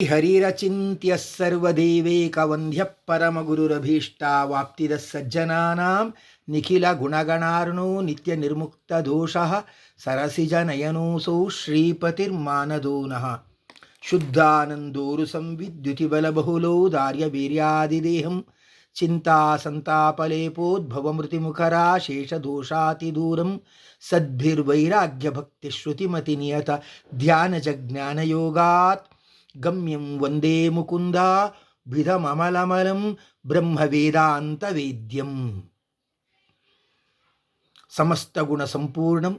ಹರಿರಚಿಂತ್ಯ ಸರ್ವದೇವೇಕವಂದ್ಯ ಪರಮಗುರುರಭೀಷ್ಟಾವಾಪ್ತಿದ ಸಜ್ಜನಾನಾಂ ನಿಖಿಲ ಗುಣಗಣಾರ್ಣೋ ನಿತ್ಯ ನಿರ್ಮುಕ್ತ ದೋಷಃ ಸರಸಿಜ ನಯನೋಸೌ ಶ್ರೀಪತಿರ್ಮಾನದೋ ನಃ ಶುದ್ಧಾನಂದೋರು ಸಂವಿದ್ಯುತಿಬಲಬಹುಲೌದಾರ್ಯ ವೀರ್ಯಾದಿದೇಹಂ ಚಿಂತಾ ಸಂತಾಪಲೇಪೋದ್ಭವಮೃತಿಮುಖರಾ ಶೇಷದೋಷಾತಿದೂರಂ ಸದ್ಭಿರ್ವೈರಾಗ್ಯಭಕ್ತಿಶ್ರುತಿಮತಿನಿಯತ ಧ್ಯಾನಜಜ್ಞಾನಯೋಗಾತ್ ಗಮ್ಯಂ ವಂದೇ ಮುಕುಂದ ಭಿದಮಮಲಮಲಂ ಬ್ರಹ್ಮವೇದಾಂತವೇದ್ಯಂ ಸಮಸ್ತಗುಣ ಸಂಪೂರ್ಣಂ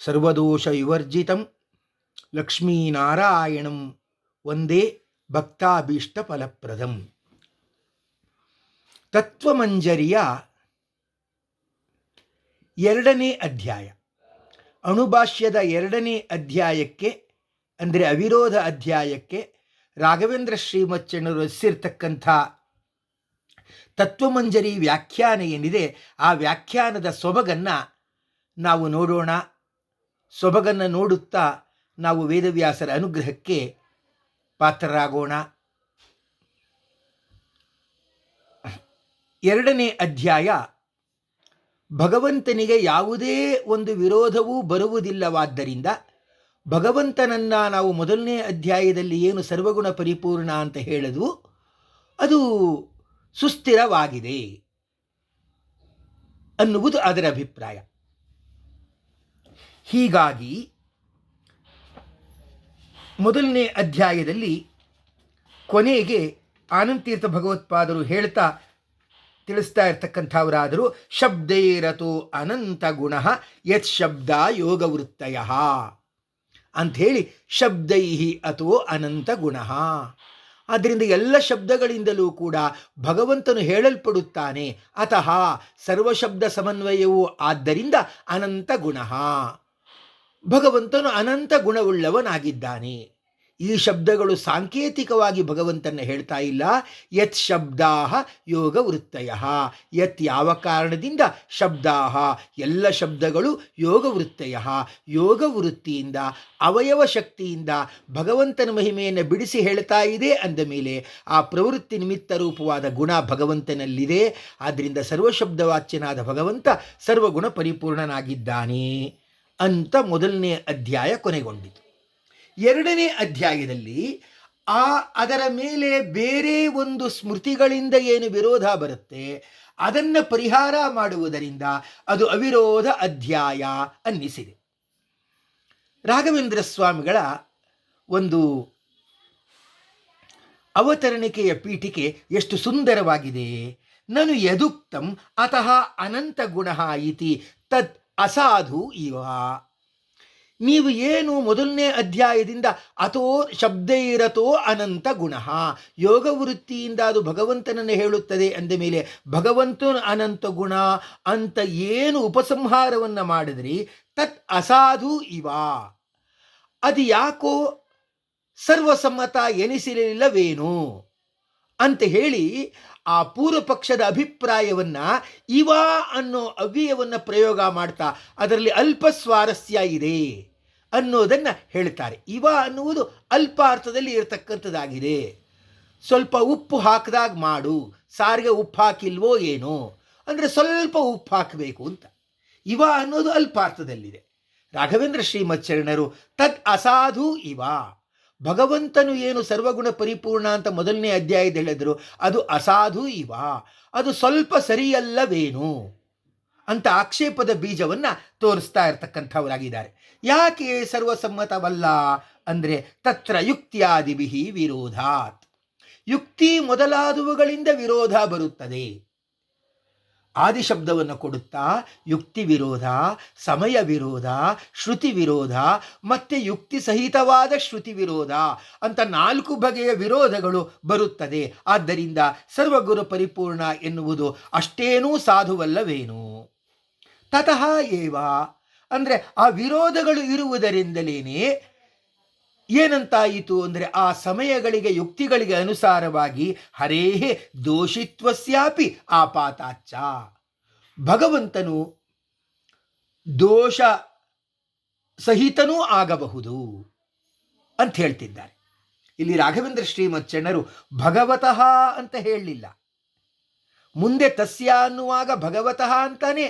ಸರ್ವದೋಷ ವಿವರ್ಜಿತಂ ಲಕ್ಷ್ಮೀನಾರಾಯಣಂ ವಂದೇ ಭಕ್ತಾಭೀಷ್ಟಫಲಪ್ರದಂ. ತತ್ವಮಂಜರಿಯ 2ನೇ ಅಧ್ಯಾಯ, ಅಣುಭಾಷ್ಯದ 2ನೇ ಅಧ್ಯಾಯಕ್ಕೆ ಅಂದರೆ ಅವಿರೋಧ ಅಧ್ಯಾಯಕ್ಕೆ ರಾಘವೇಂದ್ರ ಶ್ರೀಮಚ್ಚಣ್ಣರು ರಚಿಸಿರ್ತಕ್ಕಂಥ ತತ್ವಮಂಜರಿ ವ್ಯಾಖ್ಯಾನ ಏನಿದೆ, ಆ ವ್ಯಾಖ್ಯಾನದ ಸೊಬಗನ್ನು ನಾವು ನೋಡೋಣ. ಸೊಬಗನ್ನು ನೋಡುತ್ತಾ ನಾವು ವೇದವ್ಯಾಸರ ಅನುಗ್ರಹಕ್ಕೆ ಪಾತ್ರರಾಗೋಣ. 2ನೇ ಅಧ್ಯಾಯ ಭಗವಂತನಿಗೆ ಯಾವುದೇ ಒಂದು ವಿರೋಧವೂ ಬರುವುದಿಲ್ಲವಾದ್ದರಿಂದ ಭಗವಂತನನ್ನು ನಾವು 1ನೇ ಅಧ್ಯಾಯದಲ್ಲಿ ಏನು ಸರ್ವಗುಣ ಪರಿಪೂರ್ಣ ಅಂತ ಹೇಳಿದ್ವು, ಅದು ಸುಸ್ಥಿರವಾಗಿದೆ ಅನ್ನುವುದು ಅದರ ಅಭಿಪ್ರಾಯ. ಹೀಗಾಗಿ 1ನೇ ಅಧ್ಯಾಯದಲ್ಲಿ ಕೊನೆಗೆ ಆನಂದತೀರ್ಥ ಭಗವತ್ಪಾದರು ಹೇಳ್ತಾ ತಿಳಿಸ್ತಾ ಇರ್ತಕ್ಕಂಥವರಾದರೂ ಶಬ್ದೈರತೋ ಅನಂತ ಗುಣ ಯತ್ ಶಬ್ದ ಯೋಗವೃತ್ತಯ ಅಂಥೇಳಿ ಶಬ್ದೈ ಅಥೋ ಅನಂತ ಗುಣ. ಆದ್ದರಿಂದ ಎಲ್ಲ ಶಬ್ದಗಳಿಂದಲೂ ಕೂಡ ಭಗವಂತನು ಹೇಳಲ್ಪಡುತ್ತಾನೆ. ಅತಃ ಸರ್ವಶಬ್ದ ಸಮನ್ವಯವೂ ಆದ್ದರಿಂದ ಅನಂತ ಗುಣ. ಭಗವಂತನು ಅನಂತ ಗುಣವುಳ್ಳವನಾಗಿದ್ದಾನೆ. ಈ ಶಬ್ದಗಳು ಸಾಂಕೇತಿಕವಾಗಿ ಭಗವಂತನ ಹೇಳ್ತಾ ಇಲ್ಲ. ಯತ್ ಶಬ್ದಾ ಯೋಗ ವೃತ್ತಯ, ಯತ್ ಯಾವ ಕಾರಣದಿಂದ ಶಬ್ದಾ ಎಲ್ಲ ಶಬ್ದಗಳು ಯೋಗ ವೃತ್ತಯ ಯೋಗ ವೃತ್ತಿಯಿಂದ ಅವಯವ ಶಕ್ತಿಯಿಂದ ಭಗವಂತನ ಮಹಿಮೆಯನ್ನು ಬಿಡಿಸಿ ಹೇಳ್ತಾ ಇದೆ. ಅಂದ ಮೇಲೆ ಆ ಪ್ರವೃತ್ತಿ ನಿಮಿತ್ತ ರೂಪವಾದ ಗುಣ ಭಗವಂತನಲ್ಲಿದೆ. ಆದ್ದರಿಂದ ಸರ್ವಶಬ್ದವಾಚ್ಯನಾದ ಭಗವಂತ ಸರ್ವಗುಣ ಪರಿಪೂರ್ಣನಾಗಿದ್ದಾನೆ ಅಂತ 1ನೇ ಅಧ್ಯಾಯ ಕೊನೆಗೊಂಡಿತು. 2ನೇ ಅಧ್ಯಾಯದಲ್ಲಿ ಅದರ ಮೇಲೆ ಬೇರೆ ಒಂದು ಸ್ಮೃತಿಗಳಿಂದ ಏನು ವಿರೋಧ ಬರುತ್ತೆ ಅದನ್ನು ಪರಿಹಾರ ಮಾಡುವುದರಿಂದ ಅದು ಅವಿರೋಧ ಅಧ್ಯಾಯ ಅನ್ನಿಸಿದೆ. ರಾಘವೇಂದ್ರ ಸ್ವಾಮಿಗಳ ಒಂದು ಅವತರಣಿಕೆಯ ಪೀಠಿಕೆ ಎಷ್ಟು ಸುಂದರವಾಗಿದೆ. ನನು ಯದುಕ್ತಂ ಅತಃ ಅನಂತ ಗುಣ ಇತಿ ತತ್ ಅಸಾಧು ಇವ. ನೀವು ಏನು 1ನೇ ಅಧ್ಯಾಯದಿಂದ ಅಥೋ ಶಬ್ದೈರತೋ ಅನಂತ ಗುಣ ಯೋಗ ವೃತ್ತಿಯಿಂದ ಅದು ಭಗವಂತನನ್ನು ಹೇಳುತ್ತದೆ ಅಂದ ಮೇಲೆ ಭಗವಂತನ ಅನಂತ ಗುಣ ಅಂತ ಏನು ಉಪಸಂಹಾರವನ್ನು ಮಾಡಿದ್ರಿ, ತತ್ ಅಸಾಧು ಇವ, ಅದು ಯಾಕೋ ಸರ್ವಸಮ್ಮತ ಎನಿಸಲಿಲ್ಲವೇನು ಅಂತ ಹೇಳಿ ಆ ಪೂರ್ವ ಪಕ್ಷದ ಅಭಿಪ್ರಾಯವನ್ನು ಇವ ಅನ್ನೋ ಅವ್ಯಯವನ್ನು ಪ್ರಯೋಗ ಮಾಡ್ತಾ ಅದರಲ್ಲಿ ಅಲ್ಪ ಸ್ವಾರಸ್ಯ ಇದೆ ಅನ್ನೋದನ್ನು ಹೇಳ್ತಾರೆ. ಇವ ಅನ್ನುವುದು ಅಲ್ಪ ಅರ್ಥದಲ್ಲಿ ಇರತಕ್ಕಂಥದ್ದಾಗಿದೆ. ಸ್ವಲ್ಪ ಉಪ್ಪು ಹಾಕಿದಾಗ ಮಾಡು, ಸಾರಿಗೆ ಉಪ್ಪು ಹಾಕಿಲ್ವೋ ಏನೋ ಅಂದರೆ ಸ್ವಲ್ಪ ಉಪ್ಪು ಹಾಕಬೇಕು ಅಂತ. ಇವ ಅನ್ನೋದು ಅಲ್ಪ ಅರ್ಥದಲ್ಲಿದೆ. ರಾಘವೇಂದ್ರ ಶ್ರೀಮಚ್ಚರಣರು ತದ್ ಅಸಾಧು ಇವ, ಭಗವಂತನು ಏನು ಸರ್ವಗುಣ ಪರಿಪೂರ್ಣ ಅಂತ 1ನೇ ಅಧ್ಯಾಯದ ಹೇಳಿದ್ರು ಅದು ಅಸಾಧು ಇವ, ಅದು ಸ್ವಲ್ಪ ಸರಿಯಲ್ಲವೇನು ಅಂತ ಆಕ್ಷೇಪದ ಬೀಜವನ್ನು ತೋರಿಸ್ತಾ ಇರ್ತಕ್ಕಂಥವರಾಗಿದ್ದಾರೆ. ಯಾಕೆ ಸರ್ವಸಮ್ಮತವಲ್ಲ ಅಂದರೆ ತತ್ರ ಯುಕ್ತಿಯಾದಿಭಿ ವಿರೋಧಾತ್, ಯುಕ್ತಿ ಮೊದಲಾದವುಗಳಿಂದ ವಿರೋಧ ಬರುತ್ತದೆ. ಆದಿಶಬ್ದವನ್ನು ಕೊಡುತ್ತಾ ಯುಕ್ತಿ ವಿರೋಧ, ಸಮಯ ವಿರೋಧ, ಶ್ರುತಿ ವಿರೋಧ ಮತ್ತು ಯುಕ್ತಿ ಸಹಿತವಾದ ಶ್ರುತಿ ವಿರೋಧ ಅಂತ 4 ಬಗೆಯ ವಿರೋಧಗಳು ಬರುತ್ತದೆ. ಆದ್ದರಿಂದ ಸರ್ವಗುರು ಪರಿಪೂರ್ಣ ಎನ್ನುವುದು ಅಷ್ಟೇನೂ ಸಾಧುವಲ್ಲವೇನು. ತತಃ ಏವ ಅಂದರೆ ಆ ವಿರೋಧಗಳು ಇರುವುದರಿಂದಲೇನೆ ಏನಂತಾಯಿತು ಅಂದರೆ ಆ ಸಮಯಗಳಿಗೆ ಯುಕ್ತಿಗಳಿಗೆ ಅನುಸಾರವಾಗಿ ಹರೇಹೇ ದೋಷಿತ್ವಸ್ಯಾಪಿ ಆಪಾತಾಚ್ಚ, ಭಗವಂತನು ದೋಷ ಸಹಿತನೂ ಆಗಬಹುದು. ಅಂತ ಹೇಳ್ತಿದ್ದಾರೆ. ಇಲ್ಲಿ ರಾಘವೇಂದ್ರ ಶ್ರೀಮಚ್ಚಣ್ಣರು ಭಗವತಃ ಅಂತ ಹೇಳಲಿಲ್ಲ. ಮುಂದೆ ತಸ್ಯ ಅನ್ನುವಾಗ ಭಗವತಃ ಅಂತಾನೆ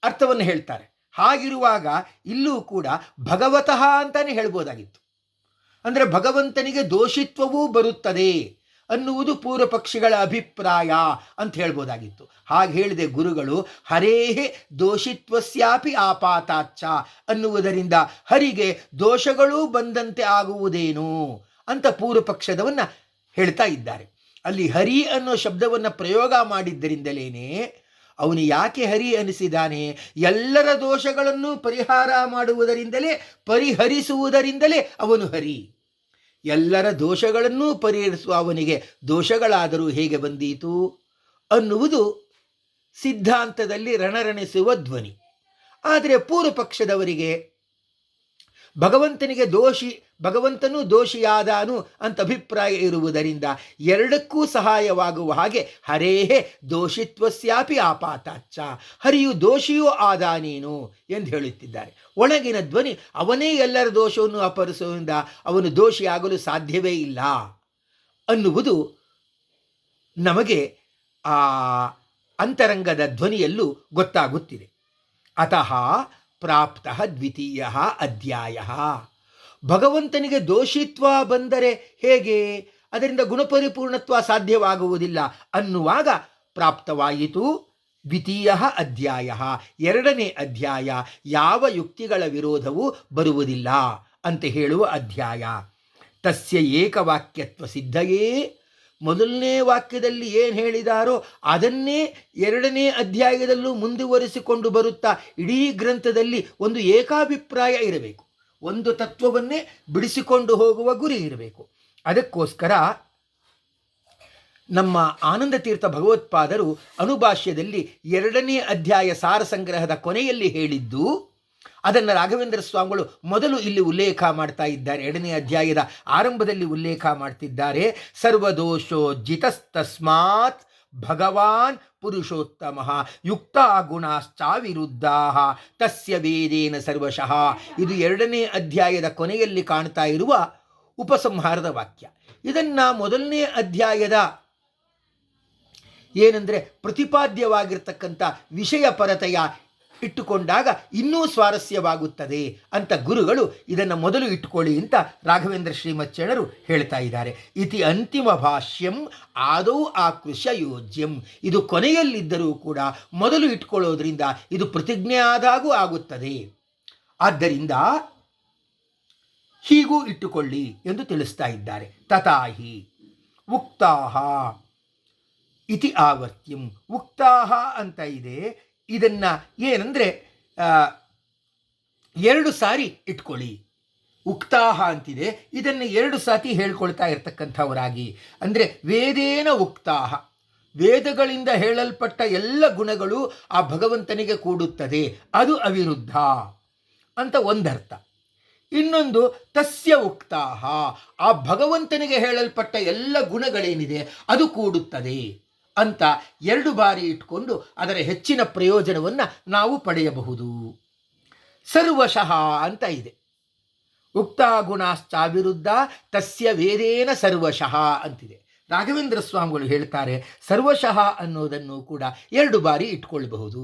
ಅರ್ಥವನ್ನು ಹೇಳ್ತಾರೆ. ಹಾಗಿರುವಾಗ ಇಲ್ಲೂ ಕೂಡ ಭಗವತಃ ಅಂತಾನೆ ಹೇಳ್ಬೋದಾಗಿತ್ತು. ಅಂದರೆ ಭಗವಂತನಿಗೆ ದೋಷಿತ್ವವೂ ಬರುತ್ತದೆ ಅನ್ನುವುದು ಪೂರ್ವ ಪಕ್ಷಿಗಳ ಅಭಿಪ್ರಾಯ ಅಂತ ಹೇಳ್ಬೋದಾಗಿತ್ತು. ಹಾಗೆ ಹೇಳಿದೆ ಗುರುಗಳು, ಹರೇಹೇ ದೋಷಿತ್ವಸ್ಯಾಪಿ ಆಪಾತಾಚ್ಚ ಅನ್ನುವುದರಿಂದ ಹರಿಗೆ ದೋಷಗಳೂ ಬಂದಂತೆ ಆಗುವುದೇನು ಅಂತ ಪೂರ್ವ ಪಕ್ಷದವನ್ನ ಹೇಳ್ತಾ ಇದ್ದಾರೆ. ಅಲ್ಲಿ ಹರಿ ಅನ್ನೋ ಶಬ್ದವನ್ನು ಪ್ರಯೋಗ ಮಾಡಿದ್ದರಿಂದಲೇನೆ ಅವನು ಯಾಕೆ ಹರಿ ಅನಿಸಿದಾನೆ? ಎಲ್ಲರ ದೋಷಗಳನ್ನು ಪರಿಹಾರ ಮಾಡುವುದರಿಂದಲೇ, ಪರಿಹರಿಸುವುದರಿಂದಲೇ ಅವನು ಹರಿ. ಎಲ್ಲರ ದೋಷಗಳನ್ನೂ ಪರಿಹರಿಸುವ ಅವನಿಗೆ ದೋಷಗಳಾದರೂ ಹೇಗೆ ಬಂದೀತು ಅನ್ನುವುದು ಸಿದ್ಧಾಂತದಲ್ಲಿ ರಣರಣಿಸುವ ಧ್ವನಿ. ಆದರೆ ಪೂರ್ವ ಪಕ್ಷದವರಿಗೆ ಭಗವಂತನೂ ದೋಷಿಯಾದಾನು ಅಂತ ಅಭಿಪ್ರಾಯ ಇರುವುದರಿಂದ ಎರಡಕ್ಕೂ ಸಹಾಯವಾಗುವ ಹಾಗೆ ಹರೇಹೇ ದೋಷಿತ್ವಸ್ಯಾಪಿ ಆಪಾತಾಚ್ಚ, ಹರಿಯು ದೋಷಿಯೂ ಆದಾನೇನು ಎಂದು ಹೇಳುತ್ತಿದ್ದಾರೆ. ಒಳಗಿನ ಧ್ವನಿ ಅವನೇ ಎಲ್ಲರ ದೋಷವನ್ನು ಅಪಹರಿಸುವುದರಿಂದ ಅವನು ದೋಷಿಯಾಗಲು ಸಾಧ್ಯವೇ ಇಲ್ಲ ಅನ್ನುವುದು ನಮಗೆ ಆ ಅಂತರಂಗದ ಧ್ವನಿಯಲ್ಲೂ ಗೊತ್ತಾಗುತ್ತಿದೆ. ಅತಃ ಪ್ರಾಪ್ತಃ ದ್ವಿತೀಯ ಅಧ್ಯಾಯ. ಭಗವಂತನಿಗೆ ದೋಷಿತ್ವ ಬಂದರೆ ಹೇಗೆ? ಅದರಿಂದ ಗುಣಪರಿಪೂರ್ಣತ್ವ ಸಾಧ್ಯವಾಗುವುದಿಲ್ಲ ಅನ್ನುವಾಗ ಪ್ರಾಪ್ತವಾಯಿತು ದ್ವಿತೀಯ ಅಧ್ಯಾಯ, ಎರಡನೇ ಅಧ್ಯಾಯ, ಯಾವ ಯುಕ್ತಿಗಳ ವಿರೋಧವೂ ಬರುವುದಿಲ್ಲ ಅಂತ ಹೇಳುವ ಅಧ್ಯಾಯ. ತಸ್ಯ ಏಕವಾಕ್ಯತ್ವ ಸಿದ್ಧಯೇ, ಮೊದಲನೇ ವಾಕ್ಯದಲ್ಲಿ ಏನು ಹೇಳಿದಾರೋ ಅದನ್ನೇ ಎರಡನೇ ಅಧ್ಯಾಯದಲ್ಲೂ ಮುಂದುವರಿಸಿಕೊಂಡು ಬರುತ್ತಾ ಇಡೀ ಗ್ರಂಥದಲ್ಲಿ ಒಂದು ಏಕಾಭಿಪ್ರಾಯ ಇರಬೇಕು, ಒಂದು ತತ್ವವನ್ನೇ ಬಿಡಿಸಿಕೊಂಡು ಹೋಗುವ ಗುರಿ ಇರಬೇಕು. ಅದಕ್ಕೋಸ್ಕರ ನಮ್ಮ ಆನಂದ ತೀರ್ಥ ಭಗವತ್ಪಾದರು ಅನುಭಾಷ್ಯದಲ್ಲಿ ಎರಡನೇ ಅಧ್ಯಾಯ ಸಾರ ಸಂಗ್ರಹದ ಕೊನೆಯಲ್ಲಿ ಹೇಳಿದ್ದು ಅದನ್ನು ರಾಘವೇಂದ್ರ ಸ್ವಾಮಿಗಳು ಮೊದಲು ಇಲ್ಲಿ ಉಲ್ಲೇಖ ಮಾಡ್ತಾ ಇದ್ದಾರೆ. ಎರಡನೇ ಅಧ್ಯಾಯದ ಆರಂಭದಲ್ಲಿ ಉಲ್ಲೇಖ ಮಾಡ್ತಿದ್ದಾರೆ. ಸರ್ವದೋಷೋಜ್ಜಿತಸ್ತಸ್ಮಾತ್ ಭಗವಾನ್ ಪುರುಷೋತ್ತಮ ಯುಕ್ತ ಗುಣಾಶ್ಚಾವಿರುದ್ಧಾ ತಸ್ಯ ವೇದೇನ ಸರ್ವಶಃ. ಇದು ಎರಡನೇ ಅಧ್ಯಾಯದ ಕೊನೆಯಲ್ಲಿ ಕಾಣ್ತಾ ಇರುವ ಉಪಸಂಹಾರದ ವಾಕ್ಯ. ಇದನ್ನು ಮೊದಲನೇ ಅಧ್ಯಾಯದ ಏನಂದರೆ ಪ್ರತಿಪಾದ್ಯವಾಗಿರ್ತಕ್ಕಂಥ ವಿಷಯ ಪರತೆಯ ಇಟ್ಟುಕೊಂಡಾಗ ಇನ್ನೂ ಸ್ವಾರಸ್ಯವಾಗುತ್ತದೆ ಅಂತ ಗುರುಗಳು ಇದನ್ನು ಮೊದಲು ಇಟ್ಟುಕೊಳ್ಳಿ ಅಂತ ರಾಘವೇಂದ್ರ ಶ್ರೀಮಚ್ಚಣ್ಣರು ಹೇಳ್ತಾ ಇದ್ದಾರೆ. ಇತಿ ಅಂತಿಮ ಭಾಷ್ಯಂ ಆದೌ ಆಕೃಷ್ಯ ಯೋಜ್ಯಂ. ಇದು ಕೊನೆಯಲ್ಲಿದ್ದರೂ ಕೂಡ ಮೊದಲು ಇಟ್ಕೊಳ್ಳೋದ್ರಿಂದ ಇದು ಪ್ರತಿಜ್ಞೆ ಆದಾಗೂ ಆಗುತ್ತದೆ. ಆದ್ದರಿಂದ ಹೀಗೂ ಇಟ್ಟುಕೊಳ್ಳಿ ಎಂದು ತಿಳಿಸ್ತಾ ಇದ್ದಾರೆ. ತಥಾಹಿ ಉಕ್ತಾಹ ಇತಿ ಆವರ್ತ್ಯಂ. ಉಕ್ತಾಹ ಅಂತ ಇದೆ. ಇದನ್ನು ಏನಂದರೆ ಎರಡು ಸಾರಿ ಇಟ್ಕೊಳ್ಳಿ. ಉಕ್ತಾಹ ಅಂತಿದೆ, ಇದನ್ನು ಎರಡು ಸಾರಿ ಹೇಳ್ಕೊಳ್ತಾ ಇರ್ತಕ್ಕಂಥವರಾಗಿ. ಅಂದರೆ ವೇದೇನ ಉಕ್ತಾಹ, ವೇದಗಳಿಂದ ಹೇಳಲ್ಪಟ್ಟ ಎಲ್ಲ ಗುಣಗಳು ಆ ಭಗವಂತನಿಗೆ ಕೂಡುತ್ತದೆ, ಅದು ಅವಿರುದ್ಧ ಅಂತ ಒಂದರ್ಥ. ಇನ್ನೊಂದು ತಸ್ಯ ಉಕ್ತಾಹ, ಆ ಭಗವಂತನಿಗೆ ಹೇಳಲ್ಪಟ್ಟ ಎಲ್ಲ ಗುಣಗಳೇನಿದೆ ಅದು ಕೂಡುತ್ತದೆ ಅಂತ ಎರಡು ಬಾರಿ ಇಟ್ಕೊಂಡು ಅದರ ಹೆಚ್ಚಿನ ಪ್ರಯೋಜನವನ್ನು ನಾವು ಪಡೆಯಬಹುದು. ಸರ್ವಶಃ ಅಂತ ಇದೆ. ಉಕ್ತ ಗುಣಾಶ್ಚಾವಿರುದ್ಧ ತಸ್ಯ ವೇದೇನ ಸರ್ವಶಃ ಅಂತಿದೆ. ರಾಘವೇಂದ್ರ ಸ್ವಾಮಿಗಳು ಹೇಳ್ತಾರೆ ಸರ್ವಶಃ ಅನ್ನೋದನ್ನು ಕೂಡ ಎರಡು ಬಾರಿ ಇಟ್ಕೊಳ್ಬಹುದು.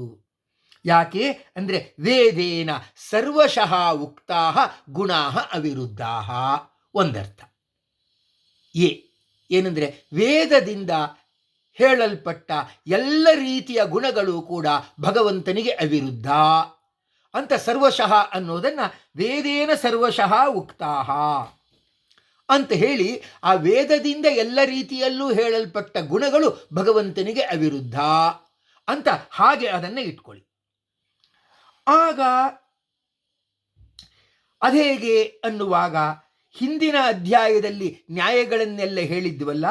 ಯಾಕೆ ಅಂದರೆ ವೇದೇನ ಸರ್ವಶಃ ಉಕ್ತಾ ಗುಣಾ ಅವಿರುದ್ಧಾ ಒಂದರ್ಥ. ಏನಂದರೆ ವೇದದಿಂದ ಹೇಳಲ್ಪಟ್ಟ ಎಲ್ಲ ರೀತಿಯ ಗುಣಗಳು ಕೂಡ ಭಗವಂತನಿಗೆ ಅವಿರುದ್ಧ ಅಂತ ಸರ್ವಶಃ ಅನ್ನೋದನ್ನು ವೇದೇನ ಸರ್ವಶಃ ಉಕ್ತಾಹ ಅಂತ ಹೇಳಿ, ಆ ವೇದದಿಂದ ಎಲ್ಲ ರೀತಿಯಲ್ಲೂ ಹೇಳಲ್ಪಟ್ಟ ಗುಣಗಳು ಭಗವಂತನಿಗೆ ಅವಿರುದ್ಧ ಅಂತ ಹಾಗೆ ಅದನ್ನು ಇಟ್ಕೊಳ್ಳಿ. ಆಗ ಅದೇಗೆ ಅನ್ನುವಾಗ ಹಿಂದಿನ ಅಧ್ಯಾಯದಲ್ಲಿ ನ್ಯಾಯಗಳನ್ನೆಲ್ಲ ಹೇಳಿದ್ವಲ್ಲ,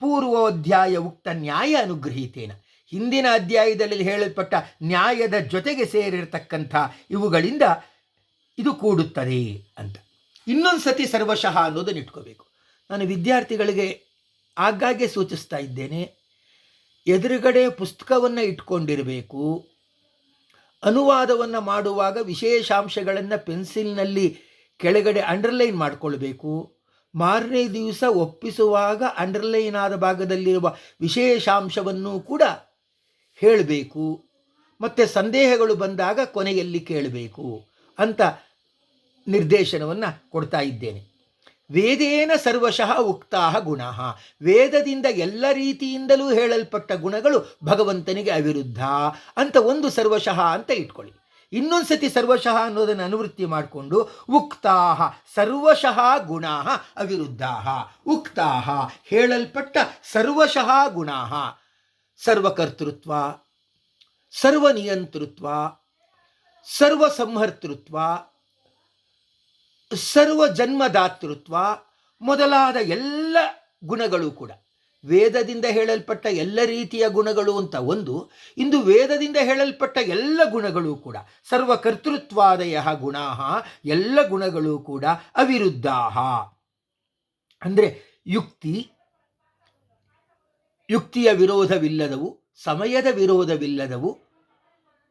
ಪೂರ್ವೋಧ್ಯಾಯ ಉಕ್ತ ನ್ಯಾಯ ಅನುಗ್ರಹೀತೇನ, ಹಿಂದಿನ ಅಧ್ಯಾಯದಲ್ಲಿ ಹೇಳಲ್ಪಟ್ಟ ನ್ಯಾಯದ ಜೊತೆಗೆ ಸೇರಿರ್ತಕ್ಕಂಥ ಇವುಗಳಿಂದ ಇದು ಕೂಡುತ್ತದೆ ಅಂತ. ಇನ್ನೊಂದು ಸತಿ ಸರ್ವಶಃ ಅನ್ನೋದನ್ನು ಇಟ್ಕೋಬೇಕು. ನಾನು ವಿದ್ಯಾರ್ಥಿಗಳಿಗೆ ಆಗಾಗ್ಗೆ ಸೂಚಿಸ್ತಾ ಇದ್ದೇನೆ, ಎದುರುಗಡೆ ಪುಸ್ತಕವನ್ನು ಇಟ್ಕೊಂಡಿರಬೇಕು. ಅನುವಾದವನ್ನು ಮಾಡುವಾಗ ವಿಶೇಷಾಂಶಗಳನ್ನು ಪೆನ್ಸಿಲ್ನಲ್ಲಿ ಕೆಳಗಡೆ ಅಂಡರ್ಲೈನ್ ಮಾಡಿಕೊಳ್ಬೇಕು. ಮಾರನೇ ದಿವಸ ಒಪ್ಪಿಸುವಾಗ ಅಂಡರ್ಲೈನ್ ಆದ ಭಾಗದಲ್ಲಿರುವ ವಿಶೇಷಾಂಶವನ್ನು ಕೂಡ ಹೇಳಬೇಕು, ಮತ್ತು ಸಂದೇಹಗಳು ಬಂದಾಗ ಕೊನೆಯಲ್ಲಿ ಕೇಳಬೇಕು ಅಂತ ನಿರ್ದೇಶನವನ್ನು ಕೊಡ್ತಾ ಇದ್ದೇನೆ. ವೇದೇನ ಸರ್ವಶಃ ಉಕ್ತಾ ಗುಣ, ವೇದದಿಂದ ಎಲ್ಲ ರೀತಿಯಿಂದಲೂ ಹೇಳಲ್ಪಟ್ಟ ಗುಣಗಳು ಭಗವಂತನಿಗೆ ಅವಿರುದ್ಧ ಅಂತ ಒಂದು ಸರ್ವಶಃ ಅಂತ ಇಟ್ಕೊಳ್ಳಿ. ಇನ್ನೊಂದು ಸತಿ ಸರ್ವಶಃ ಅನ್ನೋದನ್ನು ಅನುವೃತ್ತಿ ಮಾಡಿಕೊಂಡು ಉಕ್ತಾ ಸರ್ವಶಃ ಗುಣ ಅವಿರುದ್ಧ, ಉಕ್ತಾ ಹೇಳಲ್ಪಟ್ಟ ಸರ್ವಶಃ ಗುಣ, ಸರ್ವಕರ್ತೃತ್ವ, ಸರ್ವನಿಯಂತೃತ್ವ, ಸರ್ವಸಂಹರ್ತೃತ್ವ, ಸರ್ವಜನ್ಮದಾತೃತ್ವ ಮೊದಲಾದ ಎಲ್ಲ ಗುಣಗಳು ಕೂಡ ವೇದದಿಂದ ಹೇಳಲ್ಪಟ್ಟ ಎಲ್ಲ ರೀತಿಯ ಗುಣಗಳು ಅಂತ ಒಂದು, ಇಂದು ವೇದದಿಂದ ಹೇಳಲ್ಪಟ್ಟ ಎಲ್ಲ ಗುಣಗಳು ಕೂಡ ಸರ್ವಕರ್ತೃತ್ವಾದಯ ಗುಣ, ಎಲ್ಲ ಗುಣಗಳು ಕೂಡ ಅವಿರುದ್ಧ. ಅಂದರೆ ಯುಕ್ತಿಯ ವಿರೋಧವಿಲ್ಲದವು, ಸಮಯದ ವಿರೋಧವಿಲ್ಲದವು,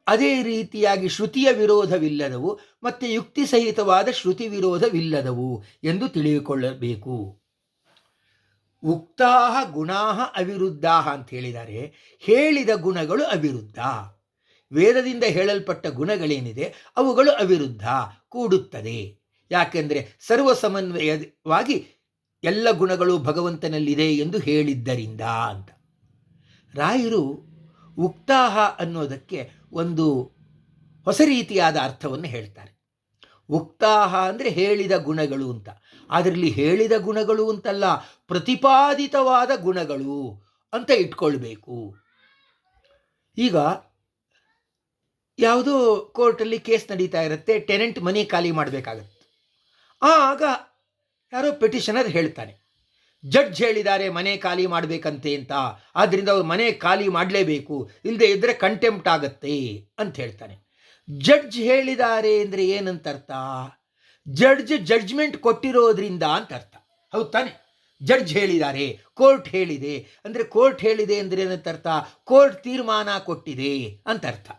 ಅದೇ ರೀತಿಯಾಗಿ ಶ್ರುತಿಯ ವಿರೋಧವಿಲ್ಲದವು, ಮತ್ತು ಯುಕ್ತಿ ಸಹಿತವಾದ ಶ್ರುತಿ ವಿರೋಧವಿಲ್ಲದವು ಎಂದು ತಿಳಿದುಕೊಳ್ಳಬೇಕು. ಉಕ್ತಾ ಗುಣಾ ಅವಿರುದ್ಧ ಅಂತ ಹೇಳಿದ್ದಾರೆ. ಹೇಳಿದ ಗುಣಗಳು ಅವಿರುದ್ಧ. ವೇದದಿಂದ ಹೇಳಲ್ಪಟ್ಟ ಗುಣಗಳೇನಿದೆ ಅವುಗಳು ಅವಿರುದ್ಧ, ಕೂಡುತ್ತದೆ. ಯಾಕೆಂದರೆ ಸರ್ವಸಮನ್ವಯವಾಗಿ ಎಲ್ಲ ಗುಣಗಳು ಭಗವಂತನಲ್ಲಿದೆ ಎಂದು ಹೇಳಿದ್ದರಿಂದ ಅಂತ. ರಾಯರು ಉಕ್ತಾಹ ಅನ್ನೋದಕ್ಕೆ ಒಂದು ಹೊಸ ರೀತಿಯಾದ ಅರ್ಥವನ್ನು ಹೇಳ್ತಾರೆ. ಉಕ್ತಾಹ ಅಂದರೆ ಹೇಳಿದ ಗುಣಗಳು ಅಂತ. ಅದರಲ್ಲಿ ಹೇಳಿದ ಗುಣಗಳು ಅಂತಲ್ಲ, ಪ್ರತಿಪಾದಿತವಾದ ಗುಣಗಳು ಅಂತ ಇಟ್ಕೊಳ್ಬೇಕು. ಈಗ ಯಾವುದೋ ಕೋರ್ಟಲ್ಲಿ ಕೇಸ್ ನಡೀತಾ ಇರುತ್ತೆ, ಟೆನೆಂಟ್ ಮನೆ ಖಾಲಿ ಮಾಡಬೇಕಾಗತ್ತೆ. ಆಗ ಯಾರೋ ಪೆಟಿಷನರ್ ಹೇಳ್ತಾನೆ, ಜಡ್ಜ್ ಹೇಳಿದ್ದಾರೆ ಮನೆ ಖಾಲಿ ಮಾಡಬೇಕಂತೆ ಅಂತ, ಆದ್ದರಿಂದ ಅವ್ರು ಮನೆ ಖಾಲಿ ಮಾಡಲೇಬೇಕು, ಇಲ್ಲದೆ ಇದ್ದರೆ ಕಂಟೆಂಪ್ಟ್ ಆಗತ್ತೆ ಅಂತ ಹೇಳ್ತಾನೆ. ಜಡ್ಜ್ ಹೇಳಿದ್ದಾರೆ ಅಂದರೆ ಏನಂತ ಅರ್ಥ? ಜಡ್ಜ್ಮೆಂಟ್ ಕೊಟ್ಟಿರೋದ್ರಿಂದ ಅಂತ ಅರ್ಥ. ಹೌದು ತಾನೆ? ಜಡ್ಜ್ ಹೇಳಿದ್ದಾರೆ, ಕೋರ್ಟ್ ಹೇಳಿದೆ ಅಂದರೆ, ಕೋರ್ಟ್ ಹೇಳಿದೆ ಅಂದರೆ ಏನಂತ ಅರ್ಥ? ಕೋರ್ಟ್ ತೀರ್ಮಾನ ಕೊಟ್ಟಿದೆ ಅಂತ ಅರ್ಥ.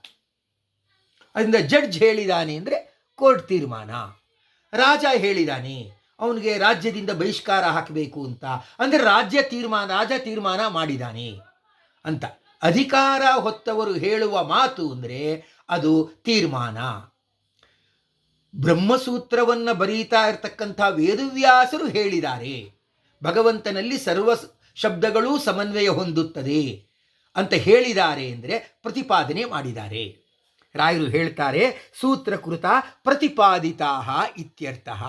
ಅದರಿಂದ ಜಡ್ಜ್ ಹೇಳಿದಾನೆ ಅಂದರೆ ಕೋರ್ಟ್ ತೀರ್ಮಾನ. ರಾಜ ಹೇಳಿದಾನೆ ಅವನಿಗೆ ರಾಜ್ಯದಿಂದ ಬಹಿಷ್ಕಾರ ಹಾಕಬೇಕು ಅಂತ ಅಂದರೆ ರಾಜ ತೀರ್ಮಾನ ಮಾಡಿದಾನೆ ಅಂತ. ಅಧಿಕಾರ ಹೊತ್ತವರು ಹೇಳುವ ಮಾತು ಅಂದರೆ ಅದು ತೀರ್ಮಾನ. ಬ್ರಹ್ಮಸೂತ್ರವನ್ನು ಬರೀತಾ ಇರತಕ್ಕಂಥ ವೇದವ್ಯಾಸರು ಹೇಳಿದ್ದಾರೆ, ಭಗವಂತನಲ್ಲಿ ಸರ್ವ ಶಬ್ದಗಳೂ ಸಮನ್ವಯ ಹೊಂದುತ್ತದೆ ಅಂತ ಹೇಳಿದ್ದಾರೆ ಅಂದರೆ ಪ್ರತಿಪಾದನೆ ಮಾಡಿದ್ದಾರೆ. ರಾಯರು ಹೇಳ್ತಾರೆ, ಸೂತ್ರಕೃತ ಪ್ರತಿಪಾದಿತಾ ಇತ್ಯರ್ಥಃ.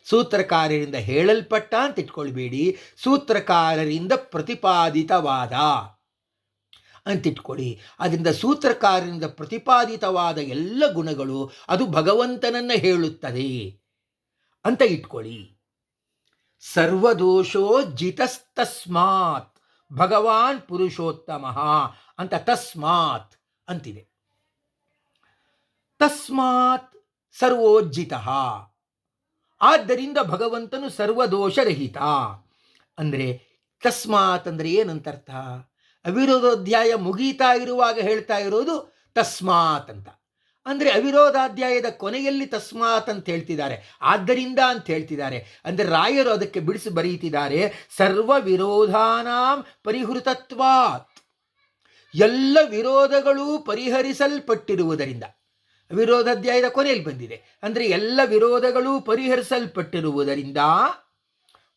ಸೂತ್ರಕಾರರಿಂದ ಹೇಳಲ್ಪಟ್ಟ ಅಂತ ಇಟ್ಕೊಳ್ಬೇಡಿ, ಸೂತ್ರಕಾರರಿಂದ ಪ್ರತಿಪಾದಿತವಾದ ಅಂತಿಟ್ಕೊಳ್ಳಿ. ಅದರಿಂದ ಸೂತ್ರಕಾರರಿಂದ ಪ್ರತಿಪಾದಿತವಾದ ಎಲ್ಲ ಗುಣಗಳು ಅದು ಭಗವಂತನನ್ನು ಹೇಳುತ್ತದೆ ಅಂತ ಇಟ್ಕೊಳ್ಳಿ. ಸರ್ವದೋಷೋ ಜಿತಸ್ತಸ್ಮಾತ್ ಭಗವಾನ್ ಪುರುಷೋತ್ತಮ ಅಂತ ತಸ್ಮಾತ್ ಅಂತಿದೆ. ತಸ್ಮಾತ್ ಸರ್ವೋಜ್ಜಿತ, ಆದ್ದರಿಂದ ಭಗವಂತನು ಸರ್ವದೋಷರಹಿತ. ಅಂದರೆ ತಸ್ಮಾತ್ ಅಂದರೆ ಏನಂತರ್ಥ? ಅವಿರೋಧಾಧ್ಯಾಯ ಮುಗೀತಾ ಇರುವಾಗ ಹೇಳ್ತಾ ಇರೋದು ತಸ್ಮಾತ್ ಅಂತ. ಅಂದರೆ ಅವಿರೋಧಾಧ್ಯಾಯದ ಕೊನೆಯಲ್ಲಿ ತಸ್ಮಾತ್ ಅಂತ ಹೇಳ್ತಿದ್ದಾರೆ, ಆದ್ದರಿಂದ ಅಂತ ಹೇಳ್ತಿದ್ದಾರೆ. ಅಂದರೆ ರಾಯರು ಅದಕ್ಕೆ ಬಿಡಿಸಿ ಬರೀತಿದ್ದಾರೆ, ಸರ್ವ ವಿರೋಧಾನಾಂ ಪರಿಹೃತತ್ವಾತ್, ಎಲ್ಲ ವಿರೋಧಗಳೂ ಪರಿಹರಿಸಲ್ಪಟ್ಟಿರುವುದರಿಂದ. ವಿರೋಧಾಧ್ಯಾಯದ ಕೊನೆಯಲ್ಲಿ ಬಂದಿದೆ. ಅಂದರೆ ಎಲ್ಲ ವಿರೋಧಗಳೂ ಪರಿಹರಿಸಲ್ಪಟ್ಟಿರುವುದರಿಂದ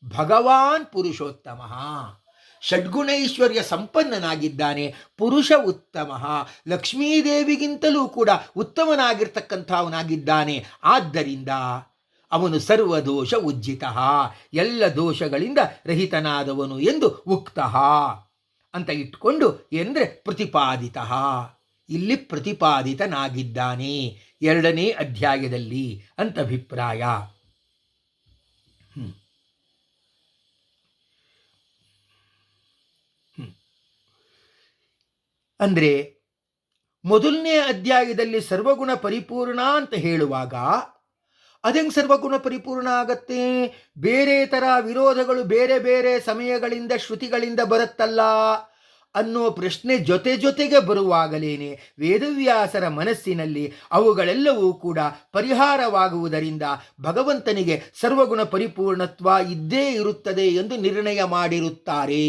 ಭಗವಾನ್ ಪುರುಷೋತ್ತಮ, ಷಡ್ಗುಣೈಶ್ವರ್ಯ ಸಂಪನ್ನನಾಗಿದ್ದಾನೆ, ಪುರುಷ ಉತ್ತಮ, ಲಕ್ಷ್ಮೀದೇವಿಗಿಂತಲೂ ಕೂಡ ಉತ್ತಮನಾಗಿರ್ತಕ್ಕಂಥವನಾಗಿದ್ದಾನೆ. ಆದ್ದರಿಂದ ಅವನು ಸರ್ವದೋಷ ಉಜ್ಜಿತ, ಎಲ್ಲ ದೋಷಗಳಿಂದ ರಹಿತನಾದವನು ಎಂದು ಉಕ್ತಃ ಅಂತ ಇಟ್ಕೊಂಡು ಎಂದರೆ ಪ್ರತಿಪಾದಿತ, ಇಲ್ಲಿ ಪ್ರತಿಪಾದಿತನಾಗಿದ್ದಾನೆ 2ನೇ ಅಧ್ಯಾಯದಲ್ಲಿ ಅಂತ ಅಭಿಪ್ರಾಯ. ಅಂದರೆ ಮೊದಲನೇ ಅಧ್ಯಾಯದಲ್ಲಿ ಸರ್ವಗುಣ ಪರಿಪೂರ್ಣ ಅಂತ ಹೇಳುವಾಗ ಅದೆಂಗೆ ಸರ್ವಗುಣ ಪರಿಪೂರ್ಣ ಆಗತ್ತೆ? ಬೇರೆ ಥರ ವಿರೋಧಗಳು ಬೇರೆ ಬೇರೆ ಸಮಯಗಳಿಂದ ಶ್ರುತಿಗಳಿಂದ ಬರುತ್ತಲ್ಲ, ಅನ್ನೋ ಪ್ರಶ್ನೆ ಜೊತೆ ಜೊತೆಗೆ ಬರುವಾಗಲೇನೆ ವೇದವ್ಯಾಸರ ಮನಸ್ಸಿನಲ್ಲಿ ಅವುಗಳೆಲ್ಲವೂ ಕೂಡ ಪರಿಹಾರವಾಗುವುದರಿಂದ ಭಗವಂತನಿಗೆ ಸರ್ವಗುಣ ಪರಿಪೂರ್ಣತ್ವ ಇದ್ದೇ ಇರುತ್ತದೆ ಎಂದು ನಿರ್ಣಯ ಮಾಡಿರುತ್ತಾರೆ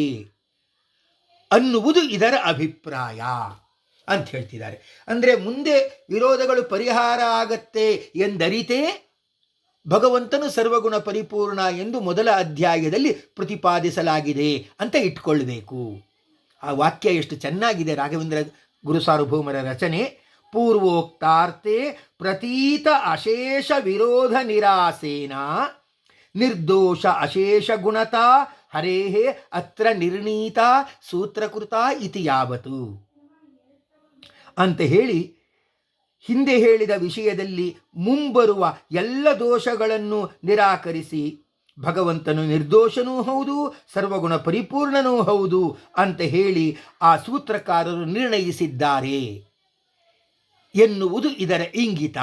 ಅನ್ನುವುದು ಇದರ ಅಭಿಪ್ರಾಯ ಅಂತ ಹೇಳ್ತಿದ್ದಾರೆ. ಅಂದರೆ ಮುಂದೆ ವಿರೋಧಗಳು ಪರಿಹಾರ ಆಗತ್ತೆ ಎಂದರಿತೇ ಭಗವಂತನು ಸರ್ವಗುಣ ಪರಿಪೂರ್ಣ ಎಂದು ಮೊದಲ ಅಧ್ಯಾಯದಲ್ಲಿ ಪ್ರತಿಪಾದಿಸಲಾಗಿದೆ ಅಂತ ಇಟ್ಕೊಳ್ಬೇಕು. ಆ ವಾಕ್ಯ ಎಷ್ಟು ಚೆನ್ನಾಗಿದೆ. ರಾಘವೇಂದ್ರ ಗುರುಸಾರ್ವಭೌಮರ ರಚನೆ. ಪೂರ್ವೋಕ್ತಾರ್ಥೆ ಪ್ರತೀತ ಅಶೇಷ ವಿರೋಧ ನಿರಾಸೇನ ನಿರ್ದೋಷ ಅಶೇಷ ಗುಣತಾ ಹರೇಹೇ ಅತ್ರ ನಿರ್ಣೀತ ಸೂತ್ರಕೃತ ಇತಿ ಯಾವತು ಅಂತ ಹೇಳಿ, ಹಿಂದೆ ಹೇಳಿದ ವಿಷಯದಲ್ಲಿ ಮುಂಬರುವ ಎಲ್ಲ ದೋಷಗಳನ್ನು ನಿರಾಕರಿಸಿ ಭಗವಂತನು ನಿರ್ದೋಷನೂ ಹೌದು ಸರ್ವಗುಣ ಪರಿಪೂರ್ಣನೂ ಹೌದು ಅಂತ ಹೇಳಿ ಆ ಸೂತ್ರಕಾರರು ನಿರ್ಣಯಿಸಿದ್ದಾರೆ ಎನ್ನುವುದು ಇದರ ಇಂಗಿತ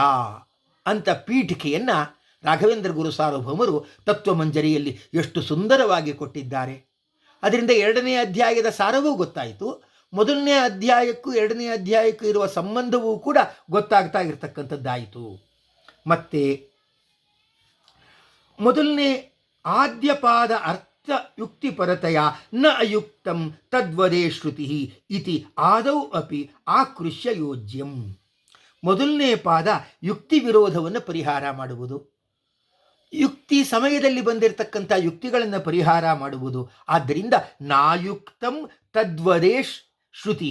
ಅಂತ ಪೀಠಿಕೆಯನ್ನು ರಾಘವೇಂದ್ರ ಗುರು ಸಾರ್ವಭೌಮರು ತತ್ವಮಂಜರಿಯಲ್ಲಿ ಎಷ್ಟು ಸುಂದರವಾಗಿ ಕೊಟ್ಟಿದ್ದಾರೆ. ಅದರಿಂದ 2ನೇ ಅಧ್ಯಾಯದ ಸಾರವೂ ಗೊತ್ತಾಯಿತು. ಮೊದಲನೇ ಅಧ್ಯಾಯಕ್ಕೂ 2ನೇ ಅಧ್ಯಾಯಕ್ಕೂ ಇರುವ ಸಂಬಂಧವೂ ಕೂಡ ಗೊತ್ತಾಗ್ತಾ ಇರತಕ್ಕಂಥದ್ದಾಯಿತು. ಮತ್ತೆ ಮೊದಲನೇ ಆದ್ಯಪಾದ ಅರ್ಥ ಯುಕ್ತಿಪರತೆಯ ನ ಅಯುಕ್ತಂ ತದ್ವದೇ ಶ್ರುತಿ ಇತಿ ಆದೌ ಅಪಿ ಆಕೃಷ್ಯ ಯೋಜ್ಯಂ. ಮೊದಲನೇ ಪಾದ ಯುಕ್ತಿ ವಿರೋಧವನ್ನು ಪರಿಹಾರ ಮಾಡುವುದು, ಯುಕ್ತಿ ಸಮಯದಲ್ಲಿ ಬಂದಿರತಕ್ಕಂಥ ಯುಕ್ತಿಗಳನ್ನು ಪರಿಹಾರ ಮಾಡುವುದು. ಆದ್ದರಿಂದ ನಾಯುಕ್ತಂ ತದ್ವದೇ ಶ್ರುತಿ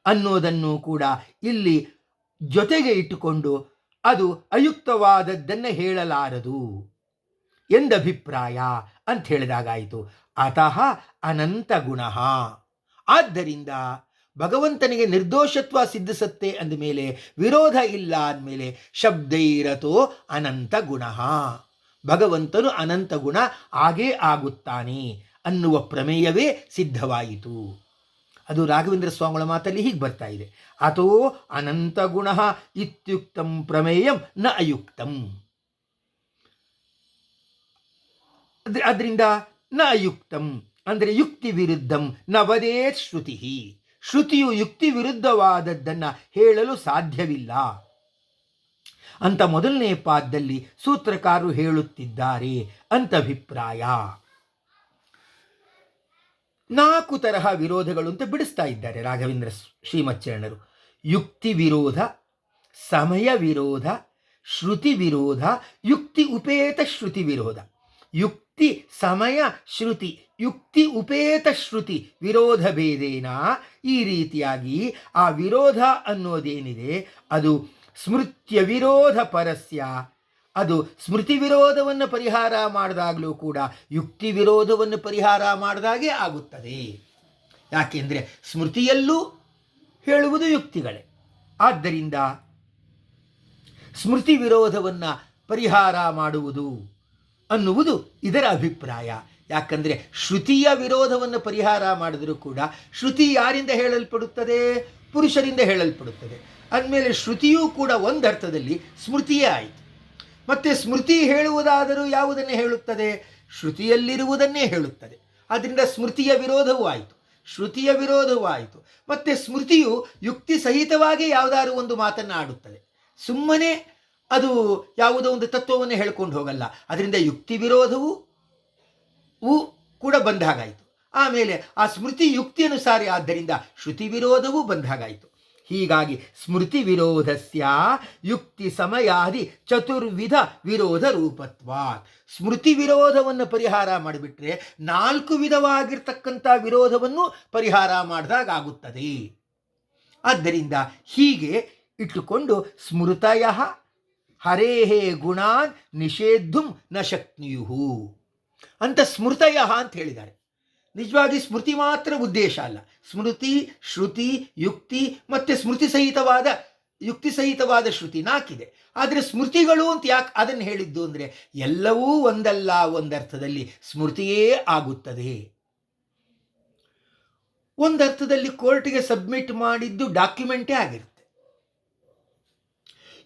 ಅನ್ನೋದನ್ನು ಕೂಡ ಇಲ್ಲಿ ಜೊತೆಗೆ ಇಟ್ಟುಕೊಂಡು ಅದು ಅಯುಕ್ತವಾದದ್ದನ್ನು ಹೇಳಲಾರದು ಎಂದಭಿಪ್ರಾಯ ಅಂತ ಹೇಳಿದಾಗಾಯಿತು. ಅತಃ ಅನಂತ ಗುಣ, ಆದ್ದರಿಂದ ಭಗವಂತನಿಗೆ ನಿರ್ದೋಷತ್ವ ಸಿದ್ಧಿಸುತ್ತೆ ಅಂದಮೇಲೆ ವಿರೋಧ ಇಲ್ಲ ಅಂದಮೇಲೆ ಶಬ್ದೈರತೋ ಅನಂತ ಗುಣ, ಭಗವಂತನು ಅನಂತ ಗುಣ ಆಗೇ ಆಗುತ್ತಾನೆ ಅನ್ನುವ ಪ್ರಮೇಯವೇ ಸಿದ್ಧವಾಯಿತು. ಅದು ರಾಘವೇಂದ್ರ ಸ್ವಾಮಿಗಳ ಮಾತಲ್ಲಿ ಹೀಗೆ ಬರ್ತಾ ಇದೆ. ಅಥೋ ಅನಂತ ಗುಣ ಇತ್ಯುಕ್ತಂ ಪ್ರಮೇಯಂ ನ ಅಯುಕ್ತಂ. ಅದರಿಂದ ನ ಅಯುಕ್ತಂ ಅಂದರೆ ಯುಕ್ತಿ ವಿರುದ್ಧಂ ನ ವದೇತ್ ಶ್ರುತಿ. ಶ್ರುತಿಯು ಯುಕ್ತಿ ವಿರುದ್ಧವಾದದ್ದನ್ನು ಹೇಳಲು ಸಾಧ್ಯವಿಲ್ಲ ಅಂತ ಮೊದಲನೇ ಪಾದದಲ್ಲಿ ಸೂತ್ರಕಾರರು ಹೇಳುತ್ತಿದ್ದಾರೆ ಅಂತ ಅಭಿಪ್ರಾಯ. 4 ತರಹ ವಿರೋಧಗಳು ಅಂತ ಬಿಡಿಸ್ತಾ ಇದ್ದಾರೆ ರಾಘವೇಂದ್ರ ಶ್ರೀಮಚ್ಚರಣರು. ಯುಕ್ತಿ ವಿರೋಧ, ಸಮಯ ವಿರೋಧ, ಶ್ರುತಿ ವಿರೋಧ, ಯುಕ್ತಿ ಉಪೇತ ಶ್ರುತಿ ವಿರೋಧ. ಯುಕ್ತಿ ಸಮಯ ಶ್ರುತಿ ಯುಕ್ತಿ ಉಪೇತ ಶ್ರುತಿ ವಿರೋಧ ಭೇದೇನ, ಈ ರೀತಿಯಾಗಿ ಆ ವಿರೋಧ ಅನ್ನೋದೇನಿದೆ ಅದು ಸ್ಮೃತ್ಯ ವಿರೋಧ ಪರಸ್ಯ, ಅದು ಸ್ಮೃತಿ ವಿರೋಧವನ್ನು ಪರಿಹಾರ ಮಾಡಿದಾಗಲೂ ಕೂಡ ಯುಕ್ತಿ ವಿರೋಧವನ್ನು ಪರಿಹಾರ ಮಾಡಿದಾಗೆ ಆಗುತ್ತದೆ. ಯಾಕೆಂದರೆ ಸ್ಮೃತಿಯಲ್ಲೂ ಹೇಳುವುದು ಯುಕ್ತಿಗಳೇ. ಆದ್ದರಿಂದ ಸ್ಮೃತಿ ವಿರೋಧವನ್ನು ಪರಿಹಾರ ಮಾಡುವುದು ಅನ್ನುವುದು ಇದರ ಅಭಿಪ್ರಾಯ. ಯಾಕಂದರೆ ಶ್ರುತಿಯ ವಿರೋಧವನ್ನು ಪರಿಹಾರ ಮಾಡಿದರೂ ಕೂಡ ಶ್ರುತಿ ಯಾರಿಂದ ಹೇಳಲ್ಪಡುತ್ತದೆ? ಪುರುಷರಿಂದ ಹೇಳಲ್ಪಡುತ್ತದೆ. ಅಂದಮೇಲೆ ಶ್ರುತಿಯೂ ಕೂಡ ಒಂದರ್ಥದಲ್ಲಿ ಸ್ಮೃತಿಯೇ ಆಯಿತು. ಮತ್ತು ಸ್ಮೃತಿ ಹೇಳುವುದಾದರೂ ಯಾವುದನ್ನೇ ಹೇಳುತ್ತದೆ? ಶ್ರುತಿಯಲ್ಲಿರುವುದನ್ನೇ ಹೇಳುತ್ತದೆ. ಆದ್ದರಿಂದ ಸ್ಮೃತಿಯ ವಿರೋಧವೂ ಆಯಿತು, ಶ್ರುತಿಯ ವಿರೋಧವೂ ಆಯಿತು. ಮತ್ತು ಸ್ಮೃತಿಯು ಯುಕ್ತಿ ಸಹಿತವಾಗಿ ಯಾವುದಾದ್ರೂ ಒಂದು ಮಾತನ್ನು ಆಡುತ್ತದೆ, ಸುಮ್ಮನೆ ಅದು ಯಾವುದೋ ಒಂದು ತತ್ವವನ್ನು ಹೇಳ್ಕೊಂಡು ಹೋಗಲ್ಲ. ಅದರಿಂದ ಯುಕ್ತಿ ವಿರೋಧವೂ ಕೂಡ ಬಂದ ಹಾಗಾಯಿತು. ಆಮೇಲೆ ಆ ಸ್ಮೃತಿ ಯುಕ್ತಿ ಅನುಸಾರಿ, ಆದ್ದರಿಂದ ಶ್ರುತಿ ವಿರೋಧವೂ ಬಂದ ಹಾಗಾಯಿತು. ಹೀಗಾಗಿ ಸ್ಮೃತಿ ವಿರೋಧಸ್ಯ ಯುಕ್ತಿ ಸಮಯಾದಿ ಚತುರ್ವಿಧ ವಿರೋಧ ರೂಪತ್ವ. ಸ್ಮೃತಿ ವಿರೋಧವನ್ನು ಪರಿಹಾರ ಮಾಡಿಬಿಟ್ರೆ 4 ವಿಧವಾಗಿರ್ತಕ್ಕಂಥ ವಿರೋಧವನ್ನು ಪರಿಹಾರ ಮಾಡಿದಾಗುತ್ತದೆ. ಆದ್ದರಿಂದ ಹೀಗೆ ಇಟ್ಟುಕೊಂಡು ಸ್ಮೃತಯ ಹರೇಹೇ ಗುಣಾನ್ ನಿಷೇಧುಂ ನ ಶಕ್ನಿಯು ಅಂತ ಸ್ಮೃತಯ ಅಂತ ಹೇಳಿದ್ದಾರೆ. ನಿಜವಾಗಿ ಸ್ಮೃತಿ ಮಾತ್ರ ಉದ್ದೇಶ ಅಲ್ಲ. ಸ್ಮೃತಿ, ಶ್ರುತಿ, ಯುಕ್ತಿ ಮತ್ತು ಸ್ಮೃತಿ ಸಹಿತವಾದ ಯುಕ್ತಿ ಸಹಿತವಾದ ಶ್ರುತಿ 4 ಇದೆ. ಆದರೆ ಸ್ಮೃತಿಗಳು ಅಂತ ಯಾಕೆ ಅದನ್ನು ಹೇಳಿದ್ದು ಅಂದರೆ ಎಲ್ಲವೂ ಒಂದಲ್ಲ ಒಂದರ್ಥದಲ್ಲಿ ಸ್ಮೃತಿಯೇ ಆಗುತ್ತದೆ. ಒಂದರ್ಥದಲ್ಲಿ ಕೋರ್ಟ್ಗೆ ಸಬ್ಮಿಟ್ ಮಾಡಿದ್ದು ಡಾಕ್ಯುಮೆಂಟೇ ಆಗಿರುತ್ತೆ.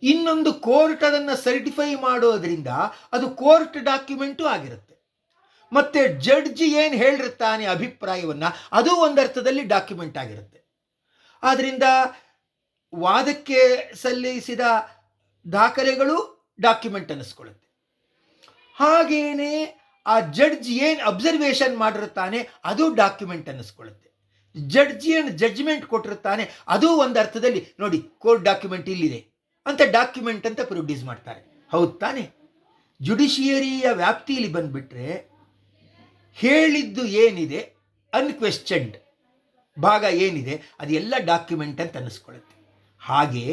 ಇನ್ನೊಂದು ಕೋರ್ಟ್ ಅದನ್ನು ಸರ್ಟಿಫೈ ಮಾಡೋದ್ರಿಂದ ಅದು ಕೋರ್ಟ್ ಡಾಕ್ಯುಮೆಂಟು ಆಗಿರುತ್ತೆ. ಮತ್ತೆ ಜಡ್ಜ್ ಏನು ಹೇಳಿರ್ತಾನೆ ಅಭಿಪ್ರಾಯವನ್ನು, ಅದು ಒಂದರ್ಥದಲ್ಲಿ ಡಾಕ್ಯುಮೆಂಟ್ ಆಗಿರುತ್ತೆ. ಆದ್ದರಿಂದ ವಾದಕ್ಕೆ ಸಲ್ಲಿಸಿದ ದಾಖಲೆಗಳು ಡಾಕ್ಯುಮೆಂಟ್ ಅನ್ನಿಸ್ಕೊಳ್ಳುತ್ತೆ. ಹಾಗೇನೆ ಆ ಜಡ್ಜ್ ಏನು ಅಬ್ಸರ್ವೇಷನ್ ಮಾಡಿರುತ್ತಾನೆ ಅದು ಡಾಕ್ಯುಮೆಂಟ್ ಅನ್ನಿಸ್ಕೊಳ್ಳುತ್ತೆ. ಜಡ್ಜ್ ಏನು ಜಡ್ಜ್ಮೆಂಟ್ ಕೊಟ್ಟಿರ್ತಾನೆ ಅದು ಒಂದು ಅರ್ಥದಲ್ಲಿ ನೋಡಿ ಕೋರ್ಟ್ ಡಾಕ್ಯುಮೆಂಟ್ ಇಲ್ಲಿದೆ ಅಂತ ಡಾಕ್ಯುಮೆಂಟ್ ಅಂತ ಪ್ರೊಡ್ಯೂಸ್ ಮಾಡ್ತಾರೆ. ಹೌದು ತಾನೆ? ಜುಡಿಷಿಯರಿಯ ವ್ಯಾಪ್ತಿಯಲ್ಲಿ ಬಂದುಬಿಟ್ರೆ ಹೇಳಿದ್ದು ಏನಿದೆ ಅನ್ಕ್ವೆಶ್ಚನ್ಡ್ ಭಾಗ ಏನಿದೆ ಅದೆಲ್ಲ ಡಾಕ್ಯುಮೆಂಟ್ ಅಂತ ಅನ್ನಿಸ್ಕೊಳ್ಳುತ್ತೆ. ಹಾಗೆ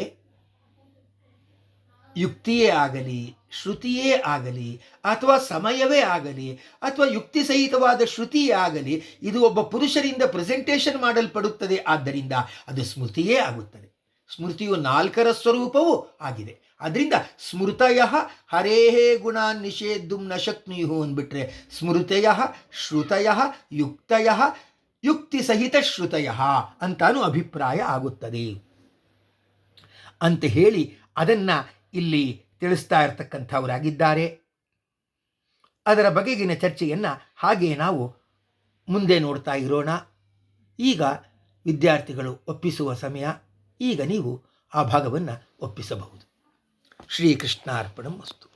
ಯುಕ್ತಿಯೇ ಆಗಲಿ, ಶ್ರುತಿಯೇ ಆಗಲಿ, ಅಥವಾ ಸಮಯವೇ ಆಗಲಿ, ಅಥವಾ ಯುಕ್ತಿ ಸಹಿತವಾದ ಶ್ರುತಿಯೇ ಆಗಲಿ, ಇದು ಒಬ್ಬ ಪುರುಷರಿಂದ ಪ್ರೆಸೆಂಟೇಷನ್ ಮಾಡಲ್ಪಡುತ್ತದೆ. ಆದ್ದರಿಂದ ಅದು ಸ್ಮೃತಿಯೇ ಆಗುತ್ತದೆ. ಸ್ಮೃತಿಯು 4ರ ಸ್ವರೂಪವೂ ಆಗಿದೆ. ಅದರಿಂದ ಸ್ಮೃತಯ ಹರೇಹೇ ಗುಣ ನಿಷೇಧುಂ ನ ಶಕ್ನುಯು ಅಂದ್ಬಿಟ್ರೆ ಸ್ಮೃತಯ ಶ್ರುತಯ ಯುಕ್ತಯ ಯುಕ್ತಿ ಸಹಿತ ಶ್ರುತಯ ಅಂತಾನು ಅಭಿಪ್ರಾಯ ಆಗುತ್ತದೆ ಅಂತ ಹೇಳಿ ಅದನ್ನು ಇಲ್ಲಿ ತಿಳಿಸ್ತಾ ಇರತಕ್ಕಂಥವರಾಗಿದ್ದಾರೆ. ಅದರ ಬಗೆಗಿನ ಚರ್ಚೆಯನ್ನು ಹಾಗೆ ನಾವು ಮುಂದೆ ನೋಡ್ತಾ ಇರೋಣ. ಈಗ ವಿದ್ಯಾರ್ಥಿಗಳು ಒಪ್ಪಿಸುವ ಸಮಯ. ಈಗ ನೀವು ಆ ಭಾಗವನ್ನು ಒಪ್ಪಿಸಬಹುದು. ಶ್ರೀಕೃಷ್ಣಾರ್ಪಣಮಸ್ತು.